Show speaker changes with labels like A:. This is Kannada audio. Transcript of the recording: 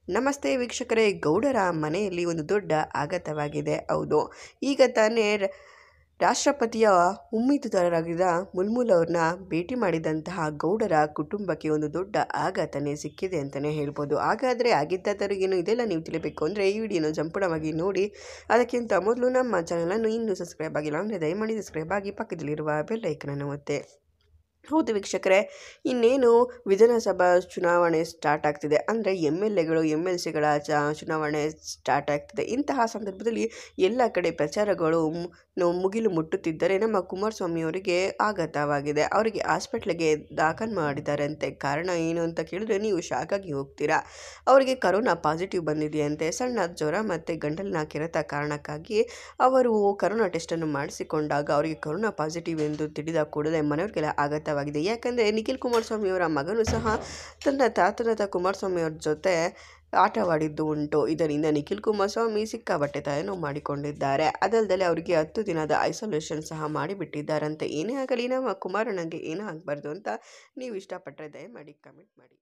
A: ನಮಸ್ತೆ ವೀಕ್ಷಕರೇ, ಗೌಡರ ಮನೆಯಲ್ಲಿ ಒಂದು ದೊಡ್ಡ ಆಘಾತವಾಗಿದೆ. ಹೌದು, ಈಗ ತಾನೇ ರಾಷ್ಟ್ರಪತಿಯ ಉಮ್ಮಿದುದಾರರಾಗಿದ್ದ ಮುಲ್ಮುಲ್ ಅವ್ರನ್ನ ಭೇಟಿ ಮಾಡಿದಂತಹ ಗೌಡರ ಕುಟುಂಬಕ್ಕೆ ಒಂದು ದೊಡ್ಡ ಆಘಾತನೇ ಸಿಕ್ಕಿದೆ ಅಂತಲೇ ಹೇಳ್ಬೋದು. ಹಾಗಾದರೆ ಆಗಿದ್ದಾದರಿಗೇನು ಇದೆಲ್ಲ ನೀವು ತಿಳಿಬೇಕು ಅಂದರೆ ಈ ವಿಡಿಯೋನ ಸಂಪೂರ್ಣವಾಗಿ ನೋಡಿ. ಅದಕ್ಕಿಂತ ಮೊದಲು ನಮ್ಮ ಚಾನಲನ್ನು ಇನ್ನೂ ಸಬ್ಸ್ಕ್ರೈಬ್ ಆಗಿಲ್ಲ ಅಂದರೆ ದಯಮಾಡಿ ಸಬ್ಸ್ಕ್ರೈಬ್ ಆಗಿ ಪಕ್ಕದಲ್ಲಿರುವ ಬೆಲ್ ಐಕನನ್ನು ಒತ್ತಿ. ಹೌದು ವೀಕ್ಷಕರೇ, ಇನ್ನೇನು ವಿಧಾನಸಭಾ ಚುನಾವಣೆ ಸ್ಟಾರ್ಟ್ ಆಗ್ತಿದೆ, ಅಂದರೆ MLAಗಳು MLCಗಳ ಚುನಾವಣೆ ಸ್ಟಾರ್ಟ್ ಆಗ್ತಿದೆ. ಇಂತಹ ಸಂದರ್ಭದಲ್ಲಿ ಎಲ್ಲ ಕಡೆ ಪ್ರಚಾರಗಳು ಮುಗಿಲು ಮುಟ್ಟುತ್ತಿದ್ದರೆ ನಮ್ಮ ಕುಮಾರಸ್ವಾಮಿ ಅವರಿಗೆ ಆಘಾತವಾಗಿದೆ. ಅವರಿಗೆ ಹಾಸ್ಪಿಟ್ಲಿಗೆ ದಾಖಲು ಮಾಡಿದ್ದಾರಂತೆ. ಕಾರಣ ಏನು ಅಂತ ಕೇಳಿದ್ರೆ ನೀವು ಶಾಕ್ ಆಗಿ ಹೋಗ್ತೀರಾ. ಅವರಿಗೆ ಕರೋನಾ ಪಾಸಿಟಿವ್ ಬಂದಿದೆಯಂತೆ. ಸಣ್ಣ ಜ್ವರ ಮತ್ತು ಗಂಟಲಿನ ಕೆರೆತ ಕಾರಣಕ್ಕಾಗಿ ಅವರು ಕರೋನಾ ಟೆಸ್ಟನ್ನು ಮಾಡಿಸಿಕೊಂಡಾಗ ಅವರಿಗೆ ಕರೋನಾ ಪಾಸಿಟಿವ್ ಎಂದು ತಿಳಿದ ಕೂಡಲೇ ಮನೆಯವರಿಗೆಲ್ಲ ಆಘಾತವಾಗಿದೆ. ಯಾಕಂದರೆ ನಿಖಿಲ್ ಕುಮಾರಸ್ವಾಮಿ ಅವರ ಮಗನೂ ಸಹ ತನ್ನ ತಾತನಾದ ಕುಮಾರಸ್ವಾಮಿ ಅವ್ರ ಜೊತೆ ಆಟವಾಡಿದ್ದು ಉಂಟು. ಇದರಿಂದ ನಿಖಿಲ್ ಕುಮಾರಸ್ವಾಮಿ ಸಿಕ್ಕಾಬಟ್ಟೆ ತಲೆನೋವು ಮಾಡಿಕೊಂಡಿದ್ದಾರೆ. ಅದಲ್ಲದೆ ಅವರಿಗೆ 10 ದಿನದ ಐಸೋಲೇಷನ್ ಸಹ ಮಾಡಿಬಿಟ್ಟಿದ್ದಾರಂತೆ. ಏನೇ ಆಗಲಿ ನಮ್ಮ ಕುಮಾರಣ್ಣಂಗೆ ಏನೂ ಆಗಬಾರ್ದು ಅಂತ ನೀವು ಇಷ್ಟಪಟ್ಟರೆ ದಯಮಾಡಿ ಕಮೆಂಟ್ ಮಾಡಿ.